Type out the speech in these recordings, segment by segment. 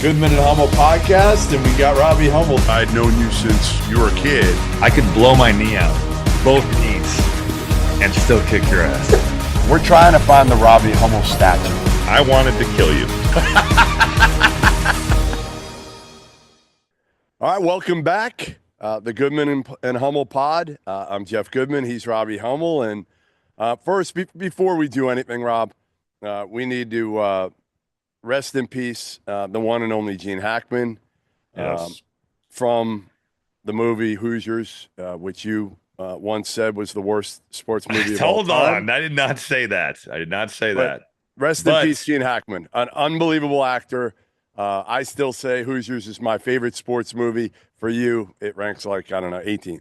Goodman and Hummel podcast, and we got Robbie Hummel. I'd known you since you were a kid. I could blow my knee out, both knees, and still kick your ass. We're trying to find the Robbie Hummel statue. I wanted to kill you. All right, welcome back. The Goodman and Hummel pod. I'm Jeff Goodman. He's Robbie Hummel. And first, before we do anything, Rob, we need to rest in peace the one and only Gene Hackman. Yes. From the movie Hoosiers, which you once said was the worst sports movie of all time. Hold on. I did not say that. But rest in peace, Gene Hackman, an unbelievable actor. I still say Hoosiers is my favorite sports movie. For you, it ranks like, I don't know, 18th.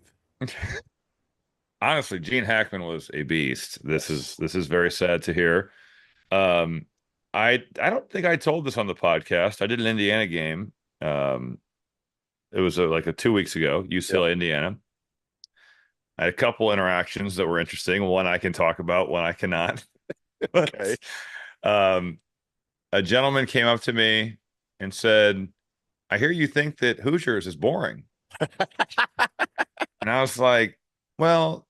Honestly, Gene Hackman was a beast. This is very sad to hear. I don't think I told this on the podcast. I did an Indiana game. It was like 2 weeks ago, UCLA, Indiana. I had a couple interactions that were interesting. One I can talk about, one I cannot. Okay. A gentleman came up to me and said, "I hear you think that Hoosiers is boring." And I was like, well,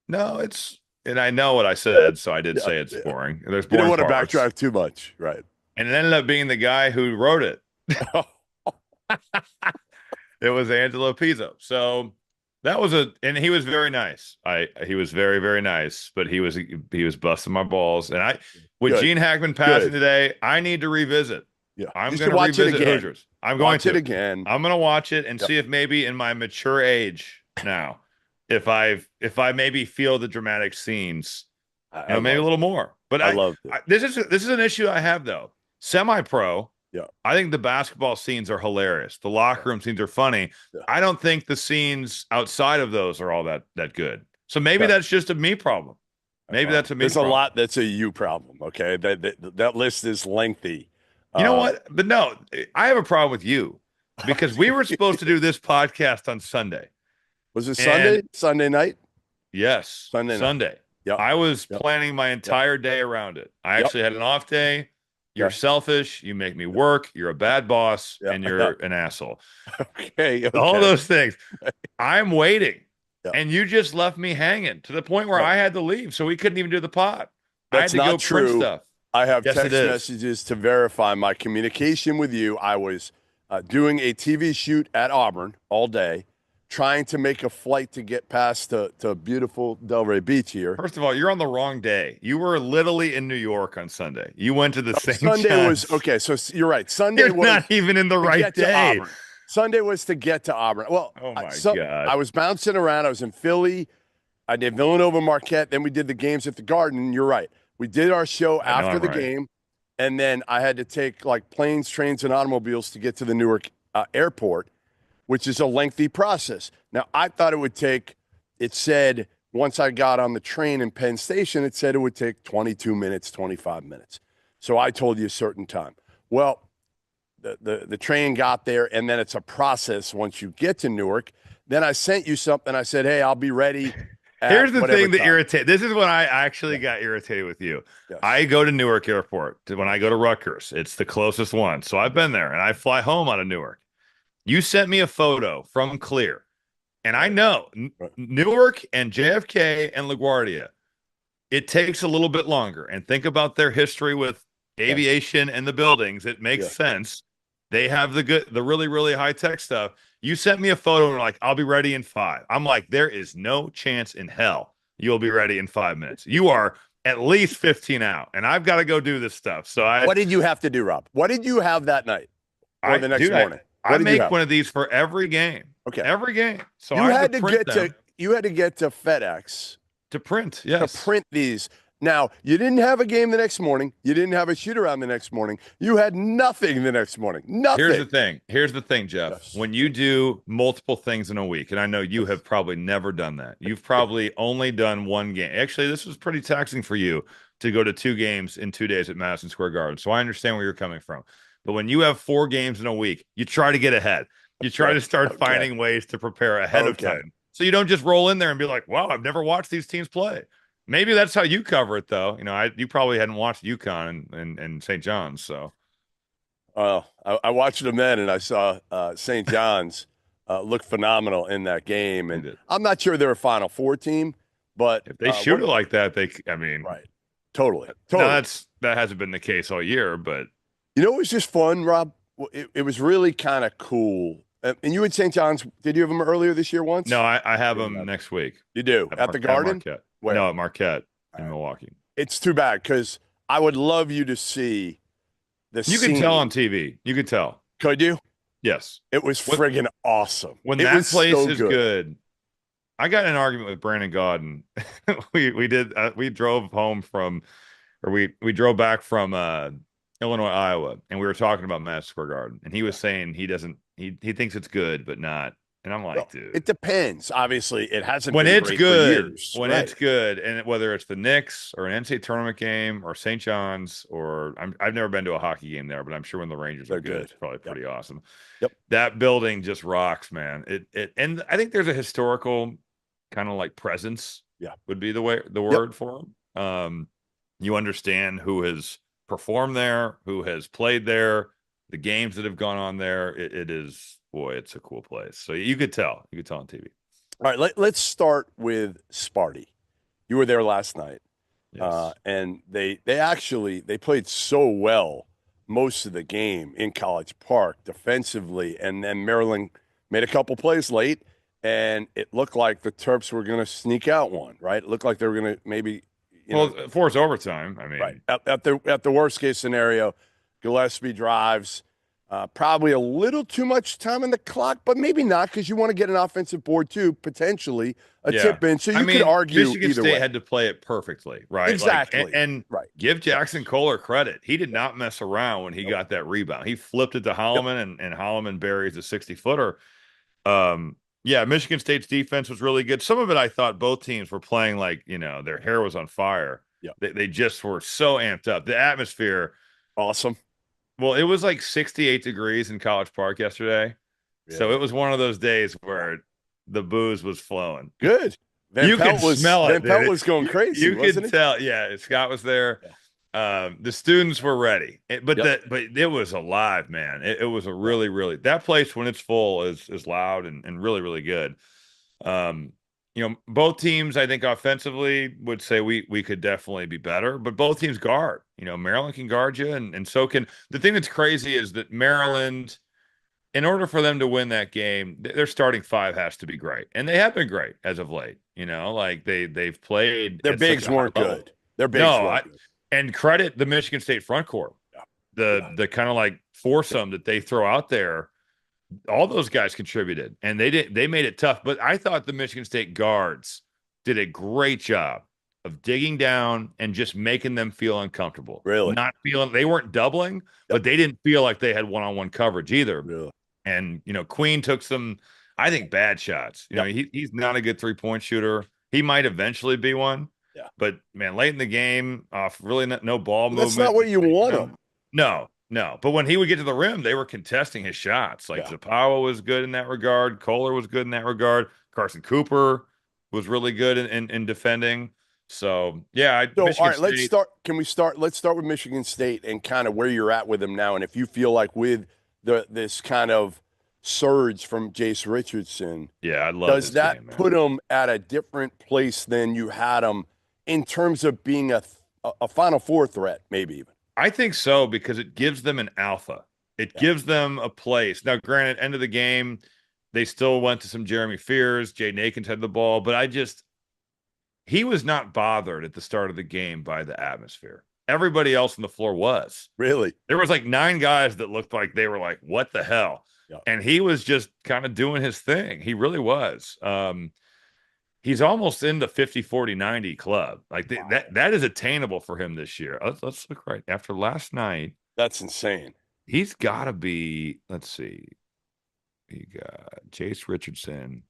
no, it's, and I know what I said, so I did say it's boring. There's boring You don't want parts. to backtrack too much, right? And it ended up being the guy who wrote it. It was Angelo Pizzo. So that was and he was very nice. He was very, very nice, but he was busting my balls. And with Gene Hackman passing today, I need to revisit. Yeah, I'm going to revisit Hoosiers. I'm going to watch it again. I'm going to watch it and see if maybe in my mature age now, if I maybe feel the dramatic scenes, maybe a little more. But I love it. This is an issue I have though. Semi-pro. Yeah, I think the basketball scenes are hilarious. The locker room scenes are funny. Yeah. I don't think the scenes outside of those are all that good. So maybe that's just a me problem. Maybe that's a me problem. There's a lot that's a you problem. Okay, that list is lengthy. You know what? But no, I have a problem with you because we were supposed to do this podcast on Sunday. Was it Sunday? Sunday night? Yes. Sunday. Yeah. I was planning my entire day around it. I actually had an off day. You're selfish. You make me work. You're a bad boss, and you're an asshole. Okay. All those things. I'm waiting, and you just left me hanging to the point where I had to leave, so we couldn't even do the pod. That's I had to not go print true. Stuff. I have text messages to verify my communication with you. I was doing a TV shoot at Auburn all day, trying to make a flight to get past to beautiful Delray Beach here. First of all, you're on the wrong day. You were literally in New York on Sunday. You went to the same Sunday chance. was okay. So you're right. Sunday was not even in the right day. Sunday was to get to Auburn. Well, oh my God. I was bouncing around. I was in Philly. I did Villanova, Marquette. Then we did the games at the Garden. You're right. We did our show after the game, and then I had to take like planes, trains, and automobiles to get to the Newark airport, which is a lengthy process. Now, I thought it would take, it said, once I got on the train in Penn Station, it said it would take 22 minutes, 25 minutes. So I told you a certain time. Well, the train got there, and then it's a process once you get to Newark. Then I sent you something. I said, hey, I'll be ready. Here's the thing that irritates. This is when I actually got irritated with you. Yes. I go to Newark Airport when I go to Rutgers. It's the closest one. So I've been there, and I fly home out of Newark. You sent me a photo from Clear, and I know Newark and JFK and LaGuardia, it takes a little bit longer. And think about their history with aviation and the buildings. It makes sense. They have the really, really high-tech stuff. You sent me a photo and were like, I'll be ready in 5. I'm like, there is no chance in hell you'll be ready in 5 minutes. You are at least 15 out, and I've got to go do this stuff. So what did you have to do, Rob? What did you have that night or the next morning? I make one of these for every game. Okay. Every game. So you had to get to FedEx to print. Yes. To print these. Now, you didn't have a game the next morning. You didn't have a shoot around the next morning. You had nothing the next morning. Nothing. Here's the thing, Jeff. Yes. When you do multiple things in a week, and I know you have probably never done that. You've probably only done one game. Actually, this was pretty taxing for you to go to 2 games in 2 days at Madison Square Garden. So I understand where you're coming from. But when you have 4 games in a week, you try to get ahead. You try to start finding ways to prepare ahead of time. So you don't just roll in there and be like, wow, I've never watched these teams play. Maybe that's how you cover it, though. You know, you probably hadn't watched UConn and St. John's, so. I watched them then, and I saw St. John's look phenomenal in that game. And I'm not sure they're a Final Four team, but if they shoot it like that, right, totally. No, that hasn't been the case all year, but it was just fun, Rob. It was really kind of cool. And you had St. John's. Did you have them earlier this year once? No, I have them next week. You do at the Garden? Marquette. No, at Marquette in Milwaukee. It's too bad because I would love you to see the You can tell on TV. You can tell. Could you? Yes. It was friggin' awesome. When that place is good. I got in an argument with Brandon Godden. we drove home from, or we drove back from Illinois, Iowa, and we were talking about Madison Square Garden, and he was saying he thinks it's good, but not. And I'm like, dude, it depends. Obviously, it hasn't when been it's great good. For years. When it's good, and whether it's the Knicks or an NCAA tournament game or St. John's, or I've never been to a hockey game there, but I'm sure when the Rangers are good, it's probably pretty awesome. Yep, that building just rocks, man. And I think there's a historical kind of like presence. Yeah, would be the word for them. You understand who has performed there, who has played there, the games that have gone on there. It is. Boy, it's a cool place. So you could tell. You could tell on TV. All right, let's start with Sparty. You were there last night. Yes. And they played so well most of the game in College Park defensively. And then Maryland made a couple plays late, and it looked like the Terps were going to sneak out one, right? It looked like they were going to maybe force overtime. I mean, right. At the worst case scenario, Gillespie drives. Probably a little too much time on the clock, but maybe not because you want to get an offensive board too, potentially a tip in. So you could argue Michigan either State way. had to play it perfectly, right? Exactly. And give Jackson Kohler credit. He did not mess around when he got that rebound. He flipped it to Holloman, and Holloman buries a 60-footer. Michigan State's defense was really good. Some of it I thought both teams were playing like, their hair was on fire. Yeah. They just were so amped up. The atmosphere. Awesome. Well, it was like 68 degrees in College Park yesterday. Yeah. So it was one of those days where the booze was flowing. Good. You could smell it. Van Pelt was going crazy. You could tell. Yeah, Scott was there. Yeah. The students were ready. But it was alive, man. It was a really, really – that place when it's full is loud and really, really good. Both teams, I think, offensively would say we could definitely be better, but both teams guard. Maryland can guard you, and so can – the thing that's crazy is that Maryland, in order for them to win that game, their starting five has to be great, and they have been great as of late. Like they've played – their bigs weren't good. Their bigs weren't good. And credit the Michigan State front court. Yeah. The kind of like foursome that they throw out there. All those guys contributed, and they made it tough. But I thought the Michigan State guards did a great job of digging down and just making them feel uncomfortable. Really? They weren't doubling, but they didn't feel like they had one-on-one coverage either. Really? And, Queen took some, I think, bad shots. He's not a good three-point shooter. He might eventually be one. Yeah. But, man, late in the game, off really no ball movement. That's not what you want him. No. But when he would get to the rim, they were contesting his shots. Like Zapawa was good in that regard. Kohler was good in that regard. Carson Cooper was really good in defending. So, yeah. All right, let's start. Can we start? Let's start with Michigan State and kind of where you're at with them now. And if you feel like with this kind of surge from Jace Richardson, I love does that put them at a different place than you had them in terms of being a Final Four threat, maybe even? I think so, because it gives them an alpha. It gives them a place. Now, granted, end of the game, they still went to some Jeremy Fears. Jaden Akins had the ball, but he was not bothered at the start of the game by the atmosphere. Everybody else on the floor was. Really? There was like 9 guys that looked like they were like, what the hell? Yeah. And he was just kind of doing his thing. He really was. He's almost in the 50, 40, 90 club. Like that is attainable for him this year. Let's look right after last night. That's insane. He's got to be, let's see. You got Jace Richardson.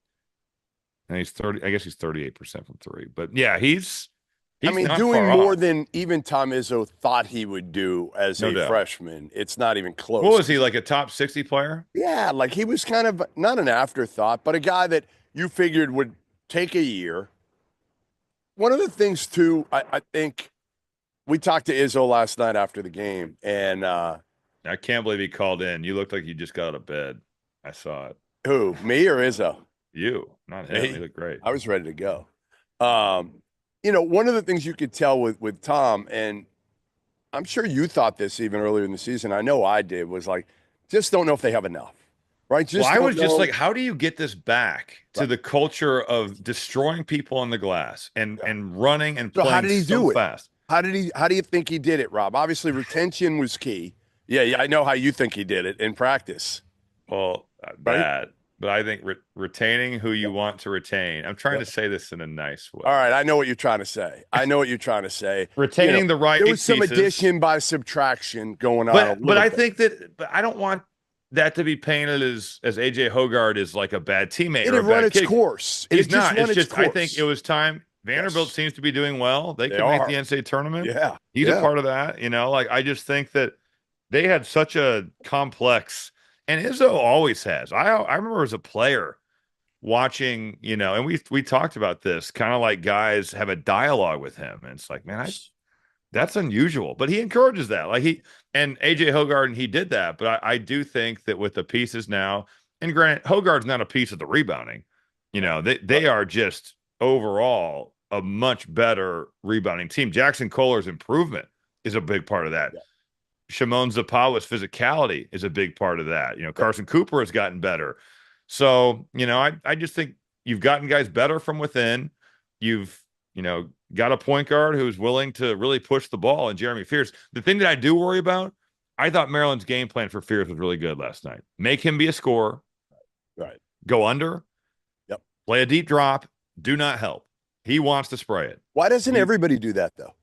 And he's 30, I guess he's 38% from 3. But yeah, he's doing more than even Tom Izzo thought he would do as a freshman. It's not even close. What was he, like a top 60 player? Yeah, like he was kind of not an afterthought, but a guy that you figured would take a year. One of the things, too, I think we talked to Izzo last night after the game, and I can't believe he called in. You looked like you just got out of bed. I saw it. Who, me or Izzo? You, not him. He looked great. I was ready to go. One of the things you could tell with Tom, and I'm sure you thought this even earlier in the season, I know I did, was like, just don't know if they have enough, right? I was just like, how do you get this back to the culture of destroying people on the glass and running and playing how did he do it? fast? How do you think he did it, Rob? Obviously, retention was key. Yeah, I know how you think he did it in practice. Well, bad. But I think retaining who you want to retain. I'm trying to say this in a nice way. All right, I know what you're trying to say. Retaining the right. There was some addition by subtraction going on. But I think that. But I don't want that to be painted as AJ Hoggard is like a bad teammate. It had run its course. He's not. It's just I think it was time. Vanderbilt seems to be doing well. They can make the NCAA tournament. Yeah, he's a part of that. I just think that they had such a complex. And Izzo always has. I remember as a player watching, and we talked about this, kind of like guys have a dialogue with him. And it's like, man, that's unusual. But he encourages that. Like and AJ Hoggard, he did that. But I do think that with the pieces now, and granted, Hoggard's not a piece of the rebounding. They are just overall a much better rebounding team. Jackson Kohler's improvement is a big part of that. Yeah. Shimon Zapawa's physicality is a big part of that. Carson Cooper has gotten better. So, I just think you've gotten guys better from within. You've, got a point guard who's willing to really push the ball, and Jeremy Fears. The thing that I do worry about, I thought Maryland's game plan for Fears was really good last night. Make him be a scorer. Right. Go under. Yep. Play a deep drop. Do not help. He wants to spray it. Why doesn't everybody do that, though?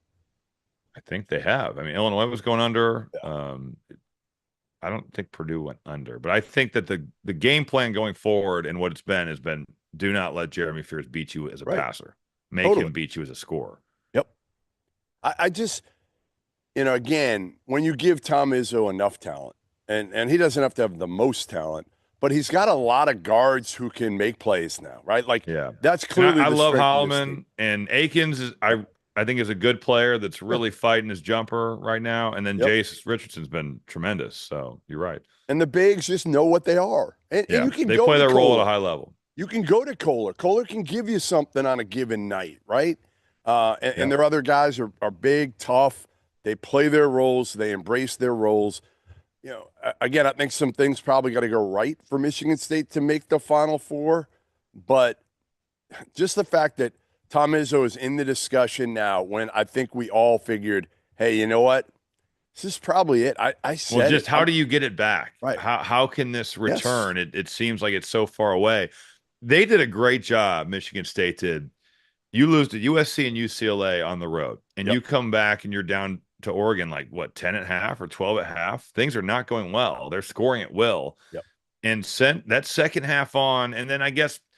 I think they have. I mean, Illinois was going under. Yeah. I don't think Purdue went under, but I think that the game plan going forward and what it's been has been do not let Jeremy Fears beat you as a passer. Make him beat you as a scorer. Yep. I just, again, when you give Tom Izzo enough talent, and he doesn't have to have the most talent, but he's got a lot of guards who can make plays now, right? Like, that's clearly. I love Holloman, and Akins is I think is a good player that's really fighting his jumper right now. And then Jace Richardson's been tremendous. So you're right. And the bigs just know what they are. And you can they play their role at a high level. You can go to Kohler. Kohler can give you something on a given night, right? And their other guys are big, tough. They play their roles. They embrace their roles. Again, I think some things probably got to go right for Michigan State to make the Final Four. But just the fact that Tom Izzo is in the discussion now when I think we all figured, hey, you know what? This is probably it. I said how do you get it back? Right. How can this return? Yes. It seems like it's so far away. They did a great job, Michigan State did. You lose to USC and UCLA on the road, and you come back and you're down to Oregon like, 10 at half or 12 at half? Things are not going well. They're scoring at will. Yep. And sent that second half on, and then I guess –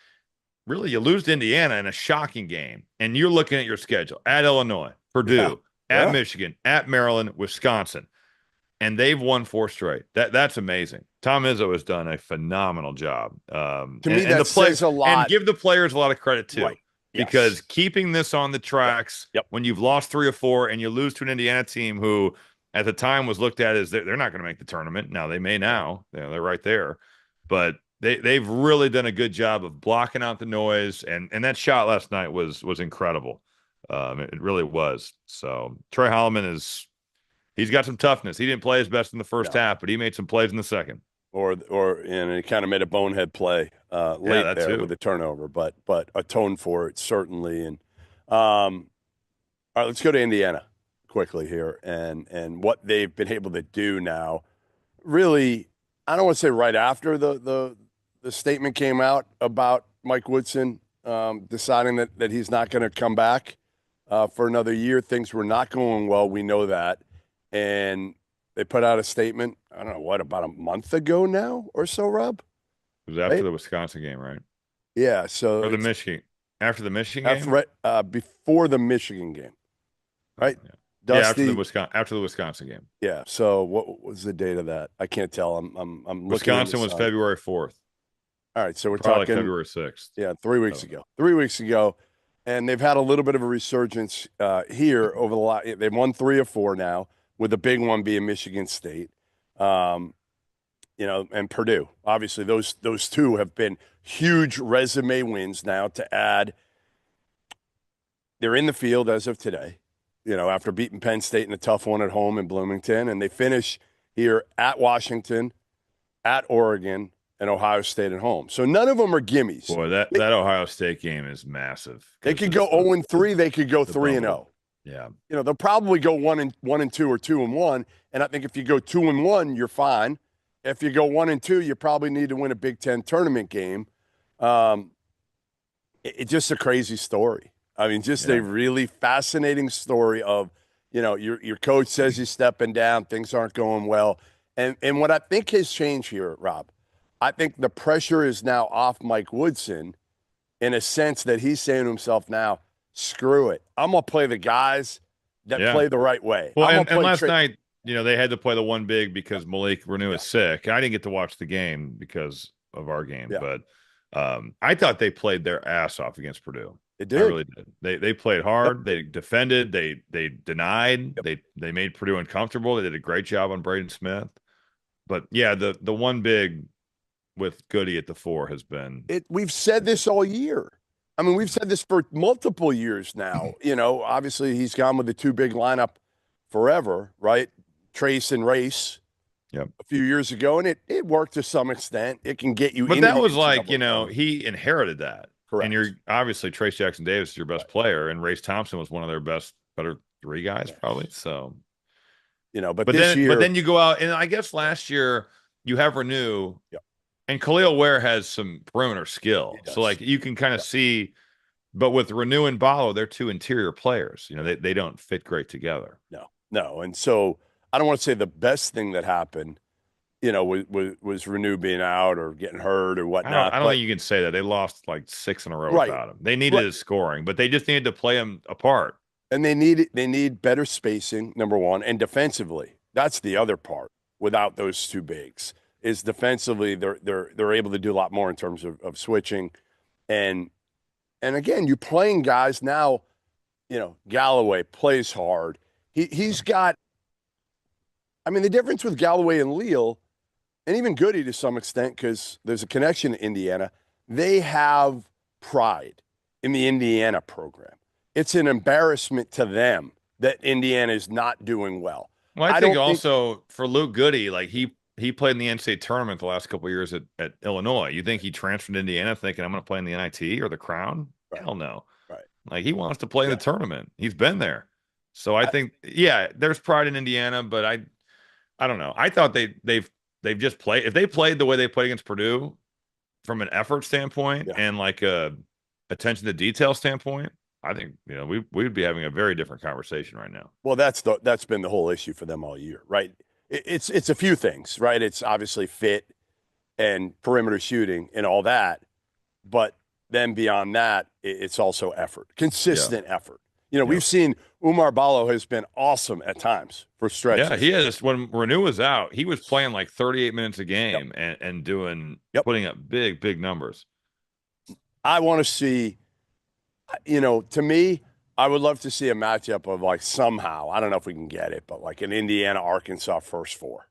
really, you lose to Indiana in a shocking game, and you're looking at your schedule at Illinois, Purdue, at Michigan, at Maryland, Wisconsin, and they've won 4 straight. That's amazing. Tom Izzo has done a phenomenal job. To me, that says a lot. And give the players a lot of credit, too, right. because keeping this on the tracks when you've lost 3 or 4 and you lose to an Indiana team who at the time was looked at as they're not going to make the tournament. Now, they may now. They're right there. But They've really done a good job of blocking out the noise, and that shot last night was incredible. It really was. So Trey Holloman he's got some toughness. He didn't play his best in the first half, but he made some plays in the second. And he kind of made a bonehead play late there with the turnover, but atoned for it certainly. And all right, let's go to Indiana quickly here and what they've been able to do now. Really, I don't want to say right after the statement came out about Mike Woodson deciding that he's not going to come back for another year. Things were not going well. We know that. And they put out a statement, I don't know, about a month ago now or so, Rob? It was after the Wisconsin game, right? Yeah. So after the Michigan game? Before the Michigan game, right? Yeah. Dusty, after the Wisconsin game. Yeah. So what was the date of that? I can't tell. I'm Wisconsin was February 4th. All right, so we're probably talking February 6th. Yeah, 3 weeks ago. 3 weeks ago, and they've had a little bit of a resurgence here over the last. They've won 3 or 4 now, with the big one being Michigan State. And Purdue. Obviously, those two have been huge resume wins now to add. They're in the field as of today, after beating Penn State in a tough one at home in Bloomington, and they finish here at Washington, at Oregon, and Ohio State at home. So none of them are gimmies. Boy, that Ohio State game is massive. They could go 0-3. They could go 3-0. Yeah. They'll probably go 1-2 or 2-1. And I think if you go 2-1, you're fine. If you go 1-2, you probably need to win a Big Ten tournament game. It's just a crazy story. I mean, just a really fascinating story of, your coach says he's stepping down, things aren't going well. And what I think has changed here, Rob, I think the pressure is now off Mike Woodson in a sense that he's saying to himself now, screw it. I'm going to play the guys that play the right way. Well, and last night, they had to play the one big because Malik Reneau is sick. I didn't get to watch the game because of our game, but I thought they played their ass off against Purdue. They did. I really did. They played hard. They defended. They denied. They made Purdue uncomfortable. They did a great job on Braden Smith. But yeah, the one big with Goody at the 4 has been. We've said this all year. I mean, we've said this for multiple years now. Obviously he's gone with the 2 big lineup forever, right? Trace and Race. Yep. A few years ago, and it worked to some extent. It can get you. But that was like, he inherited that. Correct. And you're obviously Trace Jackson Davis is your best player, and Race Thompson was one of their better 3 guys, probably. So, but this year, but then you go out, and I guess last year you have Reneau, and Khalil Ware has some perimeter skill. So like you can kind of see, but with Reneau and Ballo, they're 2 interior players. They don't fit great together. No, and so I don't want to say the best thing that happened, was Reneau being out or getting hurt or whatnot. I don't think you can say that. They lost like 6 in a row without him. They needed his scoring, but they just needed to play him apart. And they need better spacing, number one, and defensively. That's the other part. Without those 2 bigs, is defensively they're able to do a lot more in terms of switching, and again, you're playing guys now. Galloway plays hard. He's got. I mean, the difference with Galloway and Leal, and even Goody to some extent, because there's a connection in Indiana, they have pride in the Indiana program. It's an embarrassment to them that Indiana is not doing well. Well, I think also for Luke Goody, like he played in the NCAA tournament the last couple of years at Illinois. You think he transferred to Indiana thinking I'm going to play in the NIT or the Crown? Right. Hell no. Right. Like he wants to play in the tournament. He's been there. So I think, there's pride in Indiana, but I don't know. I thought they've just played. If they played the way they played against Purdue, from an effort standpoint and like a attention to detail standpoint, I think we would be having a very different conversation right now. Well, that's been the whole issue for them all year, right? It's a few things, right? It's obviously fit and perimeter shooting and all that, but then beyond that, it's also effort, consistent effort. We've seen Umar Ballo has been awesome at times for stretches. Yeah, he has. When Reneau was out, he was playing like 38 minutes a game and doing putting up big numbers. I want to see, to me, I would love to see a matchup of like somehow, I don't know if we can get it, but like an Indiana-Arkansas first 4.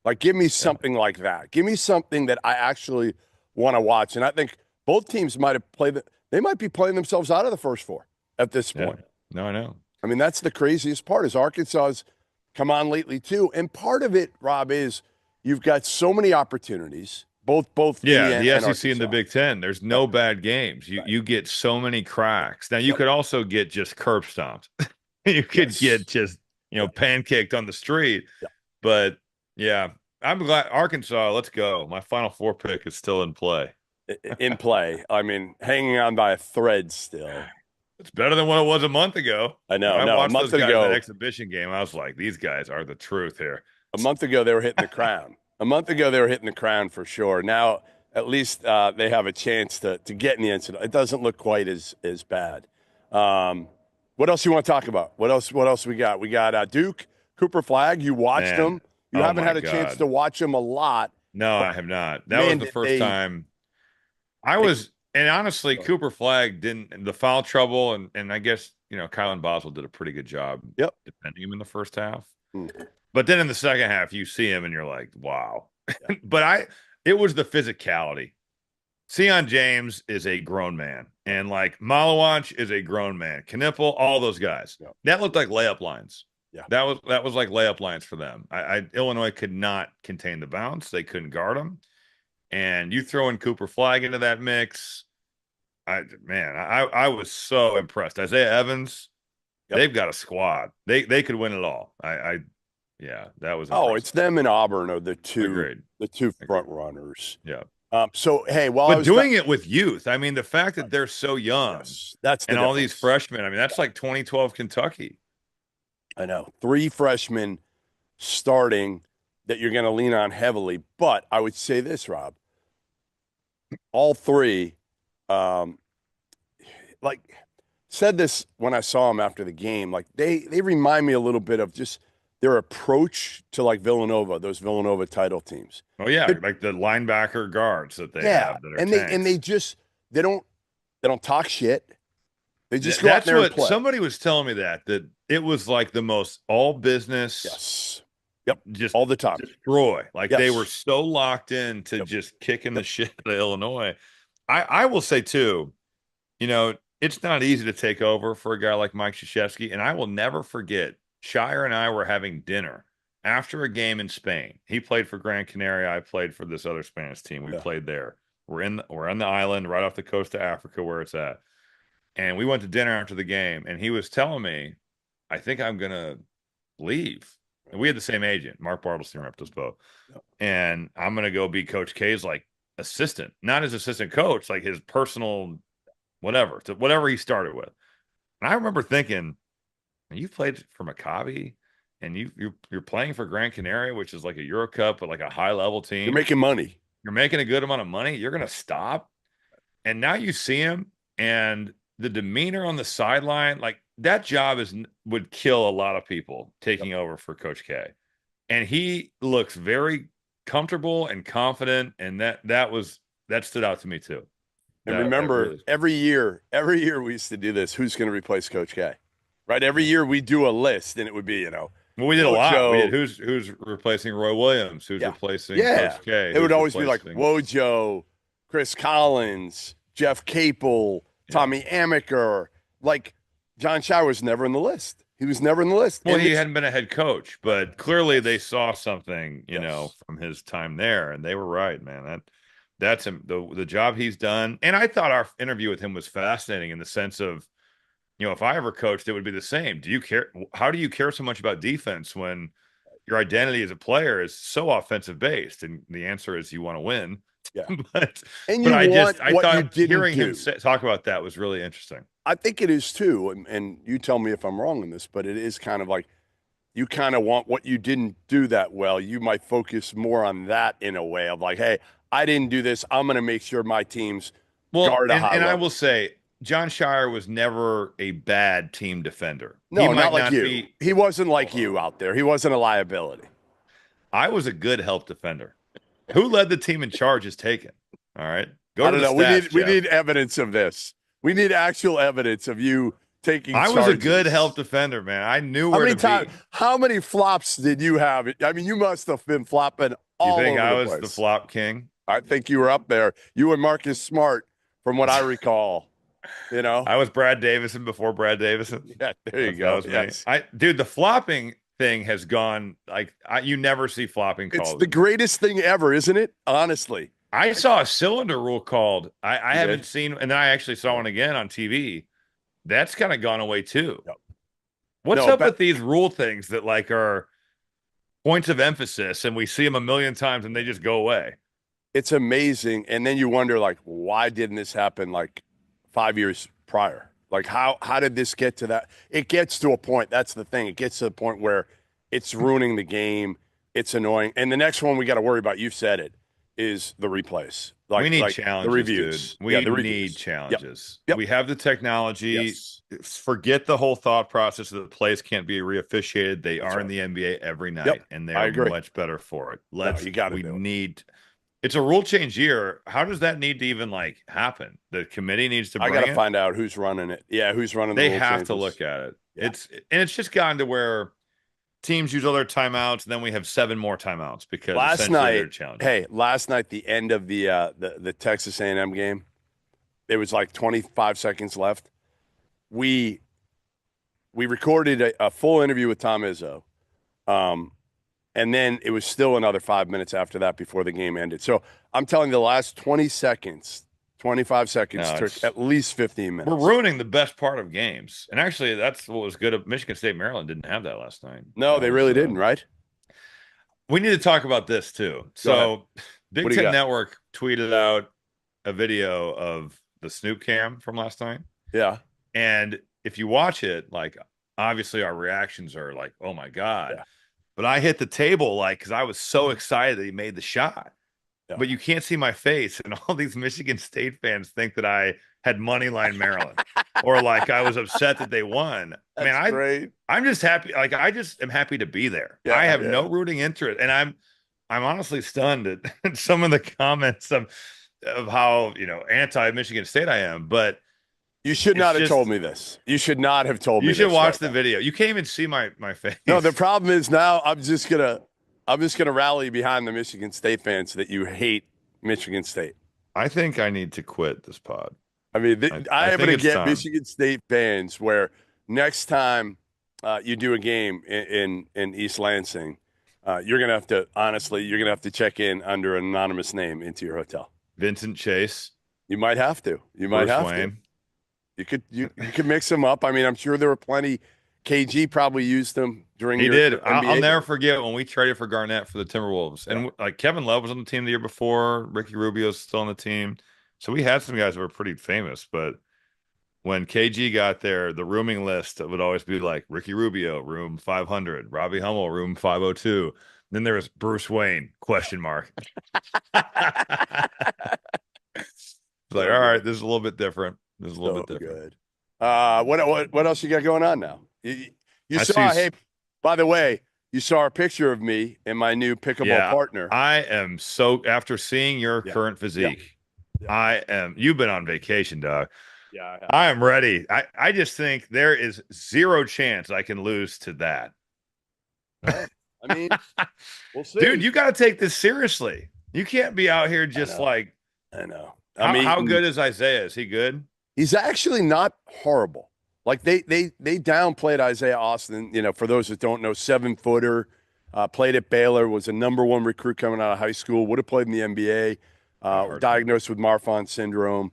Like, give me something like that. Give me something that I actually want to watch. And I think both teams might have they might be playing themselves out of the first 4 at this point. No, I know. I mean, that's the craziest part is Arkansas's come on lately too. And part of it, Rob, is you've got so many opportunities, both the SEC and the Big Ten. There's no bad games. You get so many cracks. Now you could also get just curb stomped. You could get just pancaked on the street. But I'm glad Arkansas. Let's go. My Final 4 pick is still in play. I mean, hanging on by a thread still. It's better than what it was a month ago. I know. I watched a month those guys ago, in that exhibition game. I was like, these guys are the truth here. A month ago, they were hitting the crown. A month ago, they were hitting the crown for sure. Now, at least they have a chance to get in the incident. It doesn't look quite as bad. What else you want to talk about? What else we got? We got Duke, Cooper Flagg. You watched them. You haven't had a chance to watch them a lot. No, I have not. That was the first time. And honestly, Cooper Flagg didn't, the foul trouble, and I guess, Kylan Boswell did a pretty good job defending him in the first half. But then in the second half, you see him and you're like, wow. But it was the physicality. Sion James is a grown man, and like Malawach is a grown man. Knipple, all those guys. Yeah. That looked like layup lines. Yeah. That was like layup lines for them. Illinois could not contain the bounce. They couldn't guard them. And you throw in Cooper Flagg into that mix. I was so impressed. Isaiah Evans, they've got a squad. They could win it all. Yeah, that was impressive. It's them and Auburn are the two Agreed. the two front runners. Yeah. So hey, doing it with youth, I mean, the fact that they're so young, that's and all these freshmen. I mean, that's like 2012 Kentucky. I know 3 freshmen starting that you're going to lean on heavily. But I would say this, Rob, all 3, like said this when I saw them after the game, like they remind me a little bit of just their approach to like Villanova, those Villanova title teams. Oh yeah, like the linebacker guards that they have. That are they don't talk shit. They just go out there and play. Somebody was telling me that it was like the most all business. Yes. Yep. Just all the time. Destroy. Like they were so locked in to just kicking the shit out of Illinois. I will say too, it's not easy to take over for a guy like Mike Krzyzewski, and I will never forget. Shire and I were having dinner after a game in Spain. He played for Gran Canaria. I played for this other Spanish team. We played there. We're on the island right off the coast of Africa where it's at. And we went to dinner after the game, and he was telling me, I think I'm going to leave. And we had the same agent. Mark Bartelstein repped us both. And I'm going to go be Coach K's like assistant, not his assistant coach, like his personal whatever he started with. And I remember thinking, you played for Maccabi, and you're playing for Gran Canaria, which is like a Euro Cup, but like a high level team. You're making money. You're making a good amount of money. You're going to stop. And now you see him, and the demeanor on the sideline, like that job would kill a lot of people taking over for Coach K. And he looks very comfortable and confident, and that stood out to me too. And remember, every year we used to do this. Who's going to replace Coach K? Right, every year we do a list, and it would be, Well, we did a lot. We did who's replacing Roy Williams, who's replacing Coach K. It would always be like Wojo, Chris Collins, Jeff Capel, Tommy Amaker. Like John Shire was never in the list. He was never in the list. Well, he hadn't been a head coach, but clearly they saw something, from his time there, and they were right, man. That's him. The job he's done, and I thought our interview with him was fascinating in the sense of. If I ever coached, it would be the same. Do you care? How do you care so much about defense when your identity as a player is so offensive based? And the answer is you want to win. Yeah. but I thought hearing him talk about that was really interesting. I think it is too. And you tell me if I'm wrong in this, but it is kind of like you kind of want what you didn't do that well. You might focus more on that in a way of like, hey, I didn't do this. I'm going to make sure my team's guard a high level. I will say, John Shire was never a bad team defender. No, not like you. He wasn't like you out there. He wasn't a liability. I was a good help defender. Who led the team in charges taken? All right. I don't know. We need evidence of this. We need actual evidence of you taking charges. I was a good help defender, man. I knew where to be. How many flops did you have? I mean, you must have been flopping all over the place. You think I was the flop king? I think you were up there. You and Marcus Smart, from what I recall. I was Brad Davison before Brad Davison. Yeah, there you go. Yes. Dude, the flopping thing has gone you never see flopping called. It's the greatest thing ever, isn't it? Honestly, I saw a cylinder rule called. I haven't seen, and then I actually saw one again on TV. That's kind of gone away too. Yep. What's up with these rule things that are points of emphasis, and we see them a million times, and they just go away? It's amazing, and then you wonder why didn't this happen 5 years prior? How did this get to that? It gets to a point. That's the thing. It gets to the point where it's ruining the game. It's annoying. And the next one we got to worry about, you've said it, is the replays. We need challenges, the reviews. Dude. We need challenges. Yep. We have the technology. Yes. Forget the whole thought process that the plays can't be reofficiated. They are in the NBA every night, and they're much better for it. It's a rule change year. How does that need to even happen? The committee needs to bring it. I got to find out who's running it. Yeah, who's running the rule changes. changes. They have to look at it. Yeah. It's just gotten to where teams use all their timeouts, and then we have 7 more timeouts because last night, the end of the Texas A&M game, it was like 25 seconds left. We recorded a full interview with Tom Izzo, and then it was still another 5 minutes after that before the game ended. So I'm telling you, the last 25 seconds took at least 15 minutes. We're ruining the best part of games. And actually, that's what was good. Michigan State, Maryland didn't have that last night. No, they really didn't, right? We need to talk about this, too. So Big Ten Network tweeted out a video of the Snoop cam from last night. Yeah. And if you watch it, like, obviously our reactions are like, oh, my God. Yeah. But I hit the table, like, because I was so excited that he made the shot. Yeah. But you can't see my face, and all these Michigan State fans think that I had money line Maryland, or like I was upset that they won. That's great. I'm just happy. Like, I just am happy to be there. Yeah, I have no rooting interest, and I'm honestly stunned at some of the comments of how anti-Michigan State I am. But you should not have told me this. You should not have told me. You should watch the video. You can't even see my face. No, the problem is now I'm just gonna rally behind the Michigan State fans that you hate Michigan State. I think I need to quit this pod. I mean, I am going to get Michigan State fans where next time you do a game in East Lansing, you're going to have to check in under an anonymous name into your hotel. Vincent Chase. You might have to. You could mix them up. I mean, I'm sure there were plenty. KG probably used them during. He did. I'll never forget when we traded for Garnett for the Timberwolves, and like Kevin Love was on the team the year before. Ricky Rubio's still on the team, so we had some guys that were pretty famous. But when KG got there, the rooming list would always be like Ricky Rubio, room 500, Robbie Hummel, room 502. Then there was Bruce Wayne, question mark. It's like, all right, this is a little bit different. This is a little bit different. Good. What else you got going on now? You saw. Hey, by the way, you saw a picture of me and my new pickleball partner. I am so after seeing your current physique. Yeah. You've been on vacation, dog. Yeah, I am ready. I just think there is zero chance I can lose to that. I mean, we'll see. Dude, you got to take this seriously. You can't be out here just like. I know. How good is Isaiah? Is he good? He's actually not horrible. Like they downplayed Isaiah Austin. For those that don't know, 7-footer, played at Baylor, was a #1 recruit coming out of high school. Would have played in the NBA. Diagnosed with Marfan syndrome.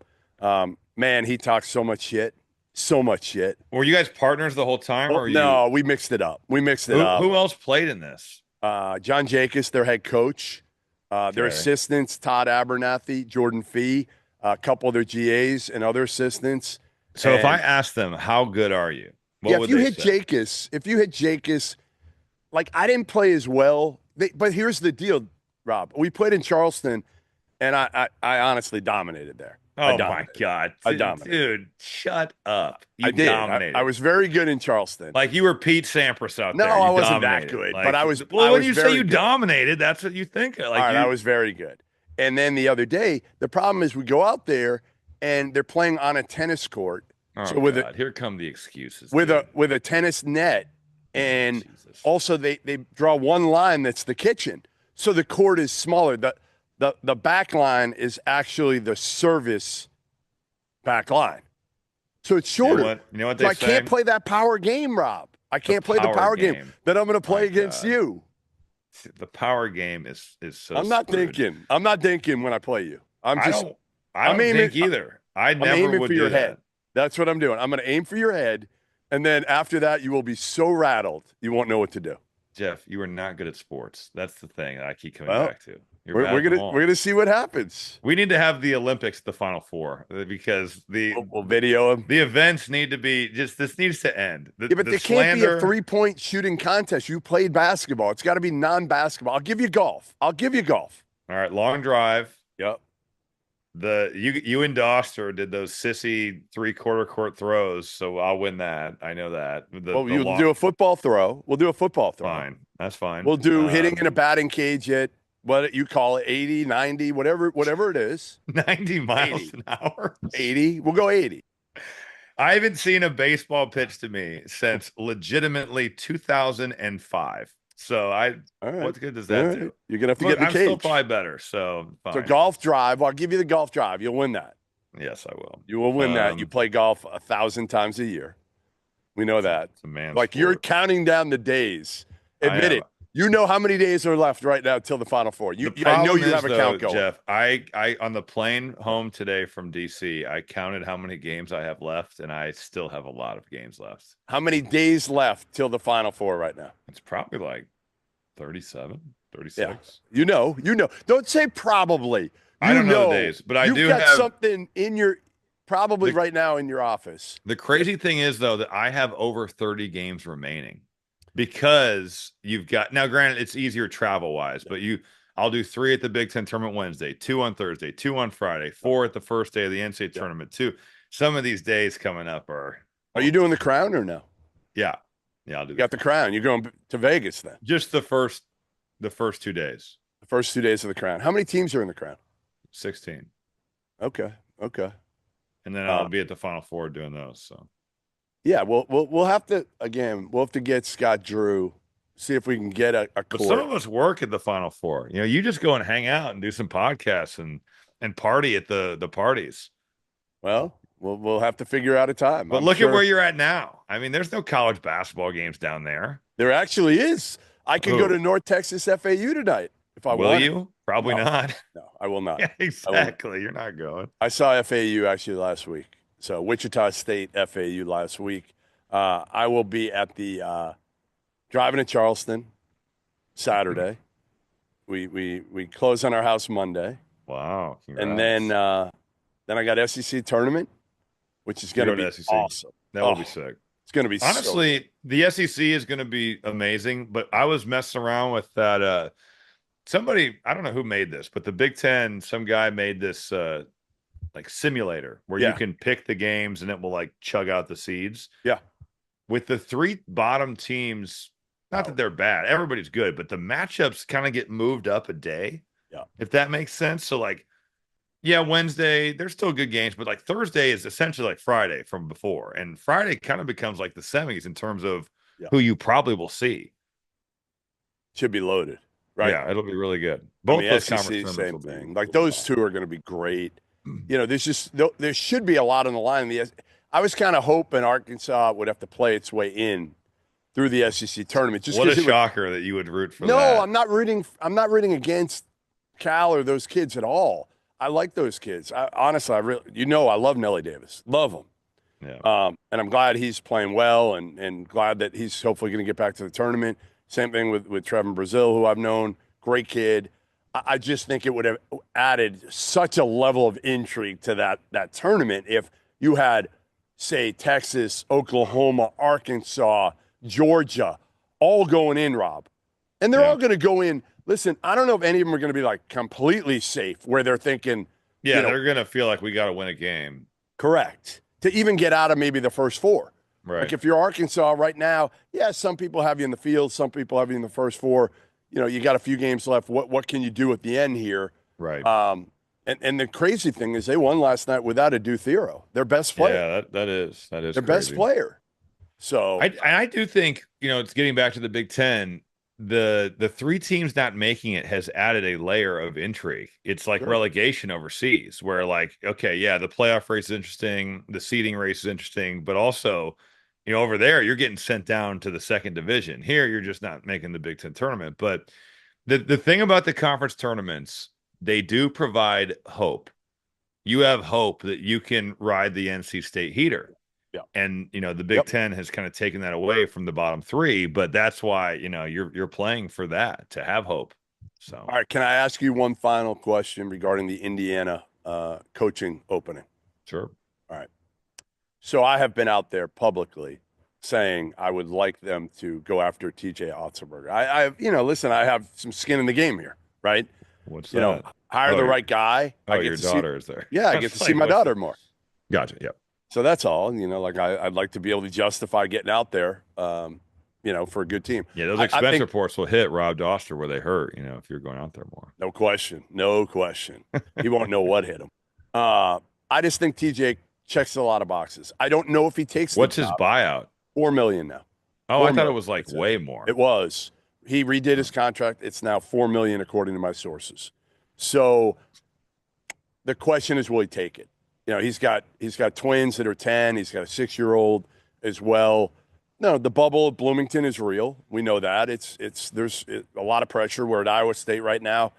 Man, he talks so much shit. Were you guys partners the whole time? No, we mixed it up. Who else played in this? John Jacobs, their head coach. Their assistants, Todd Abernathy, Jordan Fee, a couple of their GAs and other assistants. So if I ask them, how good are you? If you hit Jacobs, like I didn't play as well. But here's the deal, Rob. We played in Charleston, and I honestly dominated there. Oh, my God. I dominated. Dude, shut up. I did. Dominated. I was very good in Charleston. Like you were Pete Sampras out there. No, I wasn't that good. But I was. Well, when you say you dominated, that's what you think. Like, all right, I was very good. And then the other day, the problem is we go out there, and they're playing on a tennis court. Oh, so God. Here come the excuses. With a tennis net, and also they draw one line that's the kitchen. So the court is smaller. The back line is actually the service back line. So it's shorter. You know what I can't play that power game, Rob. I can't play the power game that I'm going to play against you. The power game is so I'm not thinking when I play you. I don't think either. I never would for do your that. Head. That's what I'm doing. I'm going to aim for your head, and then after that, you will be so rattled you won't know what to do. Jeff, you are not good at sports. That's the thing that I keep coming back to. We're gonna see what happens. We need to have the Olympics at the Final Four because we'll video them. The events need to be this needs to end. But there can't be a 3-point shooting contest. You played basketball. It's got to be non-basketball. I'll give you golf. All right, long drive. Yep. You and Doster did those sissy 3/4 court throws, so I'll win that. I know that. You'll do a football throw. We'll do a football throw. Fine, that's fine. We'll do hitting in a batting cage at what you call it, 80, 90, whatever it is. 90 miles an hour. 80. We'll go 80. I haven't seen a baseball pitch to me since legitimately 2005. So what good does that do? You're gonna have to get in the I'm cage. still probably better. So fine. So golf drive. I'll give you the golf drive. You'll win that. Yes, I will. You will win that. You play golf 1,000 times a year. We know that. It's a man's like sport. You're counting down the days. Admit it. You know how many days are left right now till the Final Four. I know you have a count going. Jeff, I on the plane home today from DC, I counted how many games I have left, and I still have a lot of games left. How many days left till the Final Four right now? It's probably like 37, 36. Yeah. You know. Don't say probably. I don't know the days, but I do have something in your right now in your office. The crazy thing is, though, that I have over 30 games remaining. Because you've got now, granted, it's easier travel wise, but I'll do 3 at the Big Ten Tournament Wednesday, 2 on Thursday, 2 on Friday, 4 at the first day of the NCAA Tournament. 2. Some of these days coming up are you doing the Crown or no? Yeah, I'll do. You got the Crown. You're going to Vegas then? Just the first 2 days. The first 2 days of the Crown. How many teams are in the Crown? 16. Okay. And then I'll be at the Final Four doing those. So. Yeah, we'll have to get Scott Drew, see if we can get a court. But some of us work at the Final Four. You just go and hang out and do some podcasts and party at the parties. Well, we'll have to figure out a time. But look at where you're at now. I mean, there's no college basketball games down there. There actually is. I could go to North Texas FAU tonight if I want. Will you? Probably not. No, I will not. Yeah, exactly. You're not going. I saw FAU actually last week. So Wichita State FAU last week. I will be at the driving to Charleston Saturday. We close on our house Monday. Wow! Congrats. And then I got SEC tournament, which is going to be awesome. That will be sick. It's going to be honestly the SEC is going to be amazing. But I was messing around with that. Somebody, I don't know who made this, but the Big Ten, some guy made this. Like simulator where you can pick the games and it will like chug out the seeds. Yeah. With the 3 bottom teams, not that they're bad, everybody's good, but the matchups kind of get moved up a day. Yeah. If that makes sense. So like, Wednesday, there's still good games, but like Thursday is essentially like Friday from before. And Friday kind of becomes like the semis in terms of who you probably will see. Should be loaded. Right. Yeah. It'll be really good. Both those SEC, same thing. Like those 2 are going to be great. There should be a lot on the line. I was kind of hoping Arkansas would have to play its way in through the SEC tournament. What a shocker that you would root for that. No, I'm not rooting against Cal or those kids at all. I like those kids. Honestly, I love Nelly Davis. Love him. Yeah. And I'm glad he's playing well and glad that he's hopefully going to get back to the tournament. Same thing with Trevin Brazil, who I've known. Great kid. I just think it would have added such a level of intrigue to that tournament if you had, say, Texas, Oklahoma, Arkansas, Georgia, all going in, Rob. And they're all going to go in. Listen, I don't know if any of them are going to be like completely safe where they're thinking. Yeah, they're going to feel like we got to win a game. Correct. To even get out of maybe the first 4. Right. Like if you're Arkansas right now, some people have you in the field, some people have you in the first 4. You got a few games left. What can you do at the end here? Right. And the crazy thing is they won last night without a Duthero, their best player. Yeah, that is their crazy. best player. So I do think, it's getting back to the Big Ten, the 3 teams not making it has added a layer of intrigue. It's like relegation overseas where like, okay, the playoff race is interesting. The seeding race is interesting, but also, over there, you're getting sent down to the 2nd division. Here, you're just not making the Big Ten tournament. But the thing about the conference tournaments, they do provide hope. You have hope that you can ride the NC State heater. Yeah. And, the Big Ten has kind of taken that away from the bottom 3, but that's why, you're playing for that, to have hope. So, all right, can I ask you one final question regarding the Indiana coaching opening? Sure. All right. So I have been out there publicly saying I would like them to go after TJ Otzelberger. Listen, I have some skin in the game here, right? What's that? Hire the right guy. Your daughter is there. Yeah, I get to see my daughter more. Gotcha. Yep. So that's all. I'd like to be able to justify getting out there, for a good team. Yeah, those expense reports will hit Rob Doster where they hurt, if you're going out there more. No question. He won't know what hit him. I just think TJ checks a lot of boxes. I don't know if he takes. What's his buyout? $4 million now. Oh, I thought it was like way more. It was. He redid his contract. It's now $4 million according to my sources. So the question is, will he take it? You know, he's got twins that are 10. He's got a 6-year-old as well. No, the bubble at Bloomington is real. We know that. There's a lot of pressure. We're at Iowa State right now.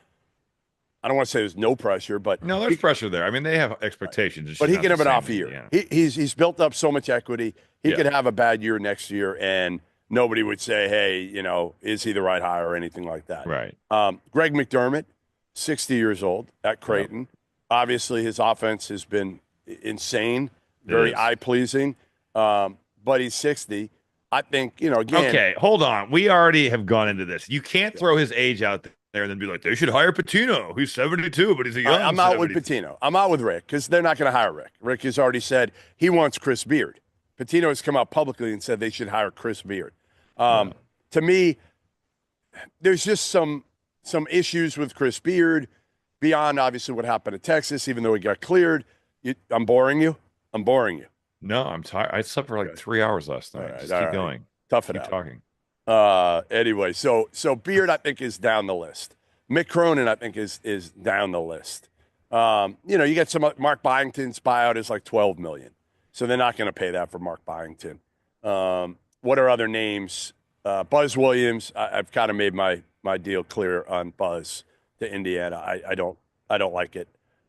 I don't want to say there's no pressure, but no, there's pressure there. I mean, they have expectations. But he can have an off year. Yeah. He's built up so much equity. He could have a bad year next year, and nobody would say, hey, you know, is he the right hire or anything like that. Right. Greg McDermott, 60 years old at Creighton. Yep. Obviously, his offense has been insane, very eye-pleasing, but he's 60. I think, you know, again. Okay, hold on. We already have gone into this. You can't throw his age out there and then be like, they should hire Patino, who's 72, but he's a young I'm out with Patino. I'm out with Rick because they're not going to hire Rick. Rick has already said he wants Chris Beard. Patino has come out publicly and said they should hire Chris Beard. To me, there's just some issues with Chris Beard beyond obviously what happened at Texas, even though he got cleared. I'm boring you. No, I'm tired. I slept for like 3 hours last night. Just keep going. Tough it out. Keep talking. Anyway, so Beard, I think, is down the list. Mick Cronin, I think, is down the list. You know, you get some Mark Byington's buyout is like $12 million. So they're not going to pay that for Mark Byington. What are other names? Buzz Williams. I've kind of made my deal clear on Buzz to Indiana. I don't like it.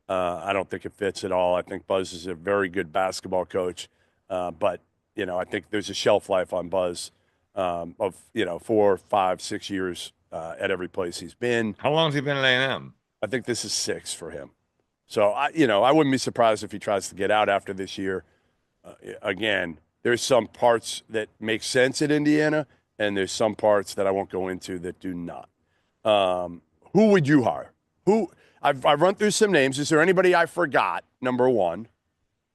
I don't think it fits at all. I think Buzz is a very good basketball coach, but you know, I think there's a shelf life on Buzz of 4, 5, 6 years at every place he's been. How long has he been at A&M? I think this is 6 for him. So I wouldn't be surprised if he tries to get out after this year. Again, there's some parts that make sense at Indiana, and there's some parts that I won't go into that do not. Who would you hire? I've run through some names. Is there anybody I forgot? Number one.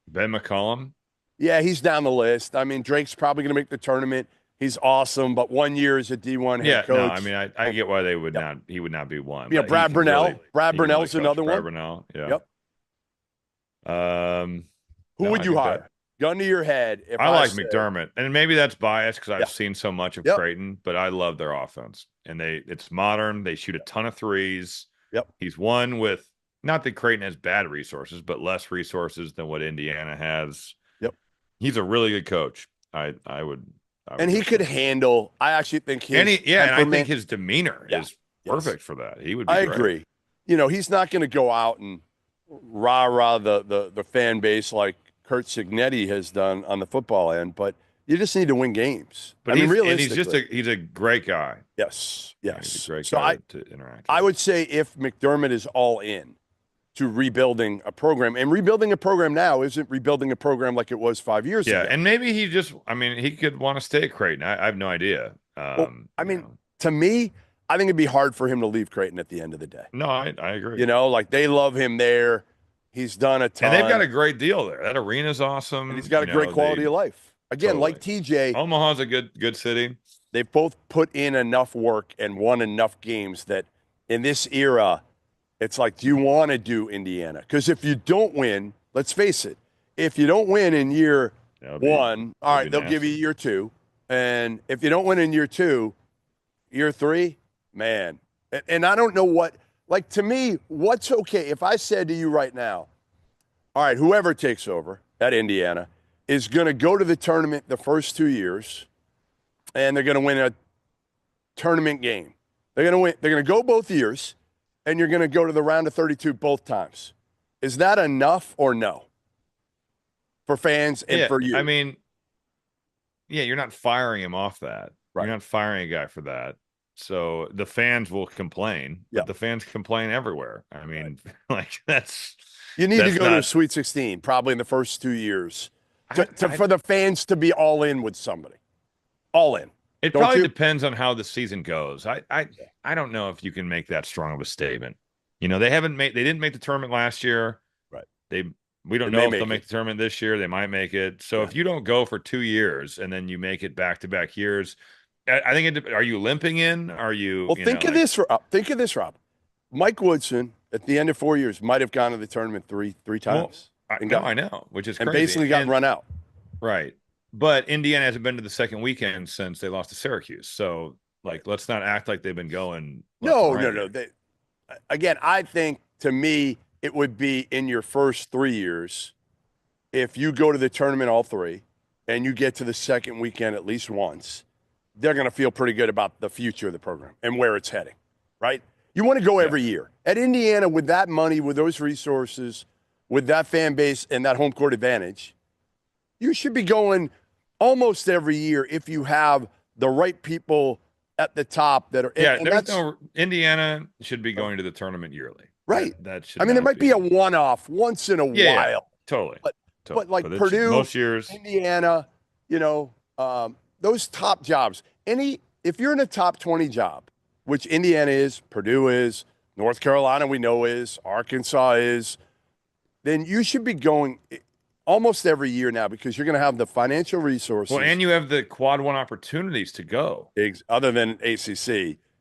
Ben McCollum? Yeah, he's down the list. I mean, Drake's probably going to make the tournament. He's awesome, but 1 year as a D1 head coach. No, I mean, I get why they would not. He would not be one. Yeah, Brad Burnell. Brad Burnell's another one. Brad Burnell. Yeah. Yep. Who would you hire? Gun to your head. If I like McDermott, and maybe that's biased because I've seen so much of Creighton, but I love their offense, and it's modern. They shoot a ton of threes. Yep. He's one with not that Creighton has bad resources, but less resources than what Indiana has. Yep. He's a really good coach. I would. And he could handle. I actually think his and I think his demeanor is perfect for that. He would. Be great. Agree. You know, he's not going to go out and rah the fan base like Kurt Signetti has done on the football end, but you just need to win games. But he's a great guy. Yes. He's a great guy to interact with. I would say if McDermott is all in to rebuilding a program, and rebuilding a program now isn't rebuilding a program like it was 5 years ago. Yeah, and maybe he could want to stay at Creighton. I have no idea. To me, I think it'd be hard for him to leave Creighton at the end of the day. No, I agree. You know, like they love him there. He's done a ton. And they've got a great deal there. That arena's awesome. And he's got a great quality of life. Again, like TJ. Omaha's a good city. They've both put in enough work and won enough games that in this era, it's like, do you want to do Indiana? Because if you don't win, let's face it, if you don't win in year one, all right, they'll give you year two. And if you don't win in year two, year three, man. And I don't know what, like to me, what's okay? If I said to you right now, all right, whoever takes over at Indiana is going to go to the tournament the first 2 years, and they're going to win a tournament game. They're going to win. They're going to go both years, and you're going to go to the round of 32 both times. Is that enough or no for fans and for you? I mean, you're not firing him off that. Right. You're not firing a guy for that. So the fans will complain. But the fans complain everywhere. I mean, like you need to go to a Sweet 16 probably in the first 2 years for the fans to be all in with somebody. All in. It probably depends on how the season goes. I don't know if you can make that strong of a statement. You know, they didn't make the tournament last year. Right. We don't know if they'll make the tournament this year. They might make it. So if you don't go for 2 years and then you make it back-to-back years, I think are you limping in? Are you? Well, think of this, Rob. Mike Woodson at the end of 4 years might have gone to the tournament three times. I know, which is and crazy. basically got run out. Right. But Indiana hasn't been to the second weekend since they lost to Syracuse. So, like, let's not act like they've been going. No. Again, I think, to me, it would be in your first 3 years, if you go to the tournament all three and you get to the second weekend at least once, they're going to feel pretty good about the future of the program and where it's heading, right? You want to go every year. At Indiana, with that money, with those resources, with that fan base and that home court advantage, you should be going almost every year if you have the right people at the top that are. Indiana should be going to the tournament yearly. Right. That should. I mean, there might be a one-off once in a while. Yeah, totally. But like Purdue, most years, Indiana, those top jobs. If you're in a top 20 job, which Indiana is, Purdue is, North Carolina we know is, Arkansas is, then you should be going almost every year now, because you're going to have the financial resources. Well, and you have the quad one opportunities to go. Other than ACC,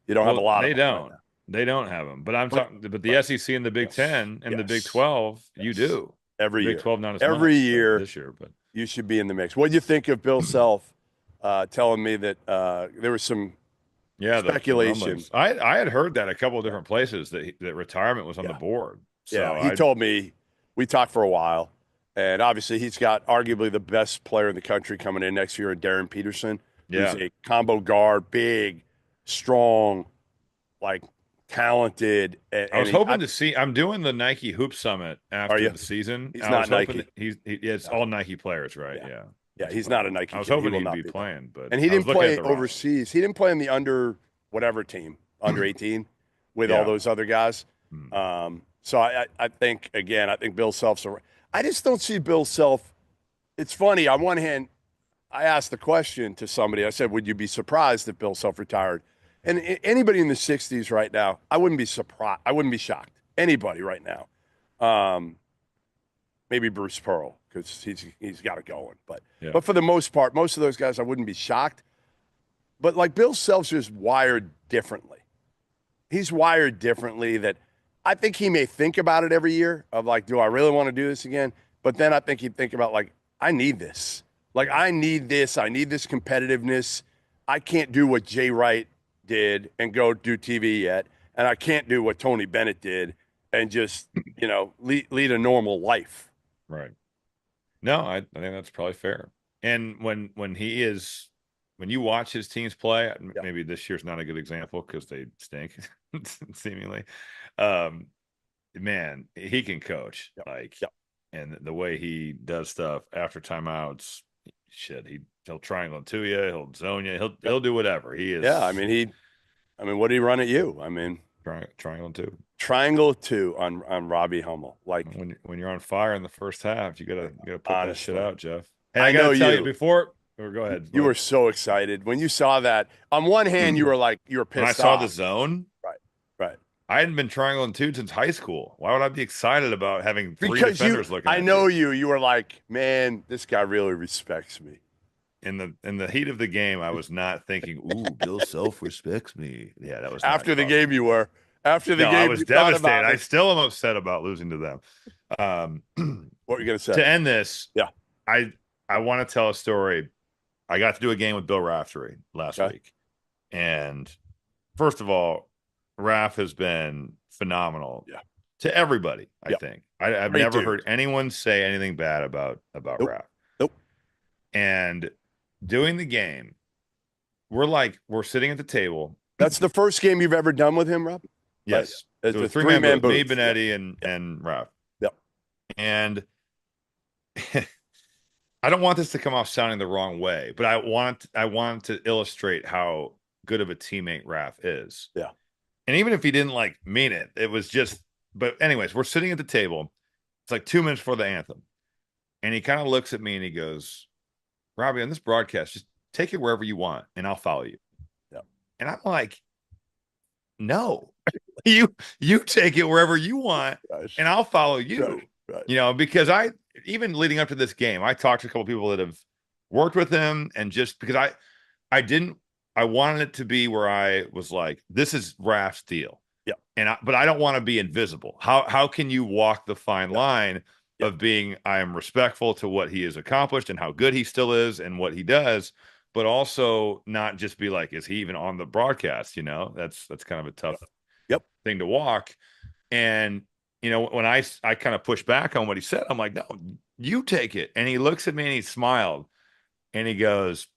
you don't have a lot of them. Don't. Right, they don't have them. But I'm talking. But the SEC and the Big Ten and the Big 12, you do every year. Big 12 not as every much year this year, but you should be in the mix. What do you think of Bill Self telling me that there was some speculation? I had heard that a couple of different places that retirement was on the board. So he told me. We talked for a while. And obviously, he's got arguably the best player in the country coming in next year, Darren Peterson. Who's a combo guard, big, strong, like talented. I was hoping to see. I'm doing the Nike Hoop Summit after the season. He's not Nike. It's all Nike players, right? Yeah, he's not a Nike. I was hoping he'd be playing, but he didn't play overseas. He didn't play in the under whatever team, under 18, with all those other guys. So I think Bill Self's. I just don't see Bill Self. It's funny. On one hand, I asked the question to somebody. I said, would you be surprised if Bill Self retired? And anybody in the 60s right now, I wouldn't be surprised. I wouldn't be shocked. Anybody right now. Maybe Bruce Pearl, because he's got it going. But for the most part, most of those guys, I wouldn't be shocked. But like Bill Self's just wired differently. He's wired differently that I think he may think about it every year of like, do I really want to do this again? But then I think he'd think about like, I need this. Like, I need this. I need this competitiveness. I can't do what Jay Wright did and go do TV yet. And I can't do what Tony Bennett did and just, lead a normal life. Right. No, I think that's probably fair. And when you watch his teams play, maybe this year's not a good example because they stink, seemingly. Man, he can coach. And the way he does stuff after timeouts, he'll triangle to you, he'll zone you, he'll do whatever. He is. Yeah, what did he run at you? Triangle two. Triangle two on Robbie Hummel. Like when you're on fire in the first half, you gotta put that shit out, Jeff. Hey, I gotta tell you before. Or go ahead. You were so excited when you saw that. On one hand, you were pissed off. When I saw the zone. Right. I hadn't been triangling two since high school. Why would I be excited about having three defenders looking at I know you. You were like, man, this guy really respects me. In the heat of the game, I was not thinking, ooh, Bill Self respects me. Yeah, that was after the game. You were after the game. I was devastated. I still am upset about losing to them. What were you gonna say to end this? Yeah, I want to tell a story. I got to do a game with Bill Raftery last week, and first of all, Raf has been phenomenal to everybody. I think I've never heard anyone say anything bad about Raf. Nope. And doing the game, we're sitting at the table. That's the first game you've ever done with him, Rob? Yes. It's a three-man booth. Me, Benetti, and Raf. Yep. And I don't want this to come off sounding the wrong way, but I want to illustrate how good of a teammate Raf is. Yeah. And even if he didn't mean it, it was just, but anyways, we're sitting at the table. It's like 2 minutes before the anthem. And he kind of looks at me and he goes, Robbie, on this broadcast, just take it wherever you want and I'll follow you. Yeah. And I'm like, no, you take it wherever you want and I'll follow you. Right. Because even leading up to this game, I talked to a couple of people that have worked with him, and just because I wanted it to be where I was like, this is Raf's deal. Yeah. But I don't want to be invisible. How can you walk the fine line of being, I am respectful to what he has accomplished and how good he still is and what he does, but also not just be like, is he even on the broadcast? That's kind of a tough thing to walk. And, when I kind of push back on what he said, I'm like, no, you take it. And he looks at me and he smiled and he goes,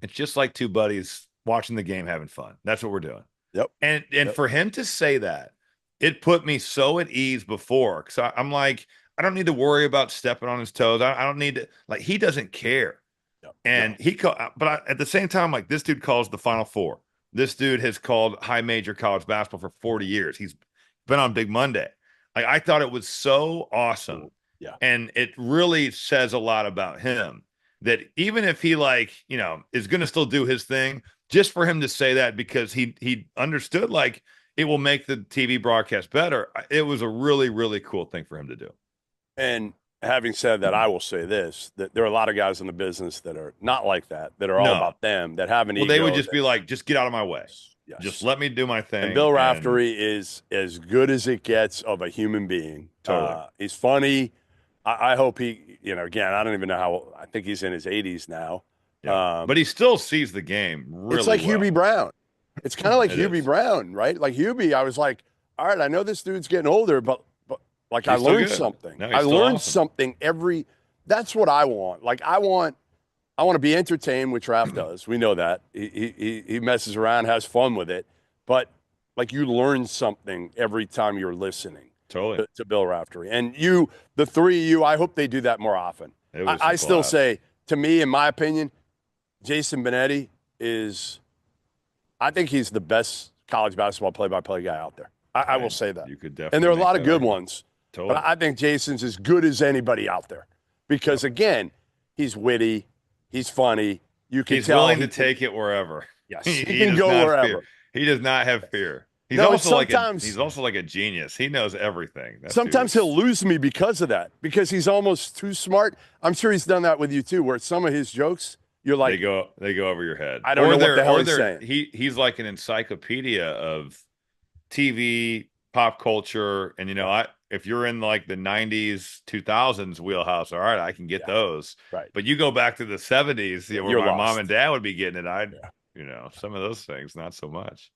it's just like two buddies watching the game, having fun. That's what we're doing. Yep. And for him to say that, it put me so at ease before. Cause I'm like, I don't need to worry about stepping on his toes. I don't need to, like, he doesn't care. Yep. And at the same time, like, this dude calls the Final Four. This dude has called high major college basketball for 40 years. He's been on Big Monday. Like, I thought it was so awesome. Yeah. And it really says a lot about him that even if he is going to still do his thing, just for him to say that, because he understood, like, it will make the TV broadcast better. It was a really, really cool thing for him to do. And having said that, I will say this, that there are a lot of guys in the business that are not like that are all about them, that have an ego. They would just be like, just get out of my way. Yes. Just let me do my thing. And Bill Raftery is as good as it gets of a human being. Totally. He's funny. I hope he, again, I don't even know how, I think he's in his 80s now. Yeah. But he still sees the game really It's like well. Hubie Brown. It's kind of like Hubie Brown, right? Like Hubie, I was like, all right, I know this dude's getting older, but like, I learned something. No, I learned awesome. something that's what I want. Like, I want to be entertained, which Raf does. We know that. He messes around, has fun with it. But, like, you learn something every time you're listening to Bill Raftery. And the three of you, I hope they do that more often. I still say, to me, in my opinion, Jason Benetti I think he's the best college basketball play-by-play guy out there. I will say that. You could definitely. And there are a lot of good ones. Totally. But I think Jason's as good as anybody out there. Because, again, he's witty. He's funny. He's willing to take it wherever. Yes, he can go wherever. Fear. He does not have fear. He's also like a genius. He knows everything. Sometimes he'll lose me because of that, because he's almost too smart. I'm sure he's done that with you too, where some of his jokes, you're like, they go over your head. I don't know what the hell he's saying. He's like an encyclopedia of TV, pop culture, and if you're in like the 90s, 2000s wheelhouse, all right, I can get those. Right. But you go back to the 70s, where my mom and dad would be getting it. Some of those things, not so much.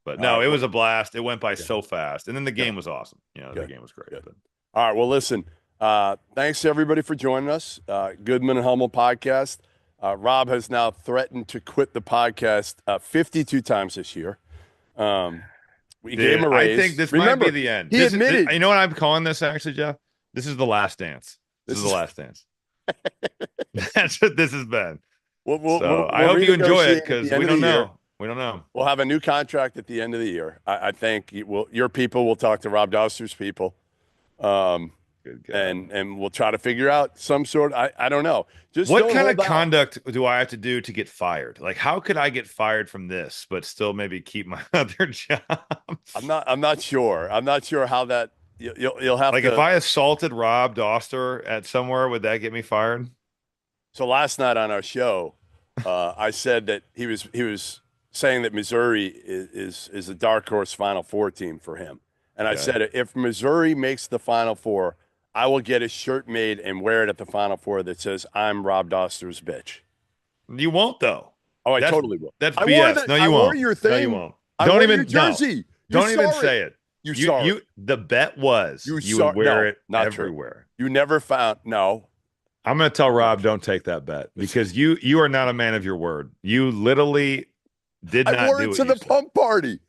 But no, it was a blast. It went by so fast. And then the game was awesome. The game was great. But. All right. Well, listen, thanks to everybody for joining us. Goodman and Hummel podcast. Rob has now threatened to quit the podcast 52 times this year. We gave him a raise. I think this might be the end. He admitted. You know what I'm calling this, actually, Jeff? This is the last dance. This is the last dance. That's what this has been. I hope you enjoy it, because we don't know. We don't know. We'll have a new contract at the end of the year. I think your people will talk to Rob Doster's people. And we'll try to figure out some sort. I don't know. Just what kind of conduct do I have to do to get fired? Like, how could I get fired from this, but still maybe keep my other job? I'm not sure. I'm not sure how that you'll have. Like, if I assaulted Rob Doster at somewhere, would that get me fired? So last night on our show, I said that he was saying that Missouri is a dark horse Final Four team for him, and I said, if Missouri makes the Final Four, I will get a shirt made and wear it at the Final Four that says, I'm Rob Doster's bitch. You won't, though. Oh, I totally will. That's BS. No, you won't. I wore your thing. No, you won't. Don't even jersey. Don't even say it. You the bet was you would wear it everywhere. True. You never found. No. I'm going to tell Rob, don't take that bet, because you are not a man of your word. You literally did not do it. I wore it to the pump party.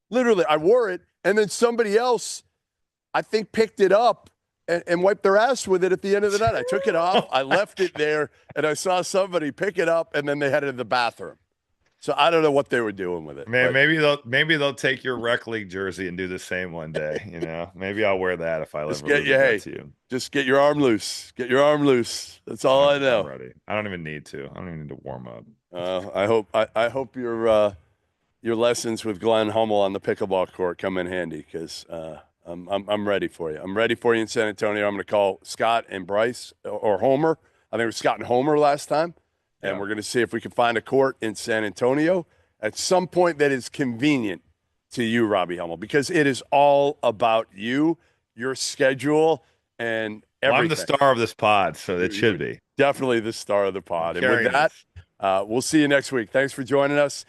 Literally, I wore it, and then somebody else, I think, picked it up and wiped their ass with it at the end of the night. I took it off, I left it there, and I saw somebody pick it up, and then they had it in the bathroom. So I don't know what they were doing with it. Man, maybe they'll take your rec league jersey and do the same one day. Maybe I'll wear that if I ever lose to you. Just get your arm loose. Get your arm loose. That's all I know. I'm ready. I don't even need to. I don't even need to warm up. I hope your lessons with Glenn Hummel on the pickleball court come in handy, because I'm ready for you. I'm ready for you in San Antonio. I'm going to call Scott and Bryce or Homer. I think it was Scott and Homer last time. And we're going to see if we can find a court in San Antonio at some point that is convenient to you, Robbie Hummel, because it is all about you, your schedule, and Well, I'm the star of this pod, so it should be. Definitely the star of the pod. And with that, we'll see you next week. Thanks for joining us.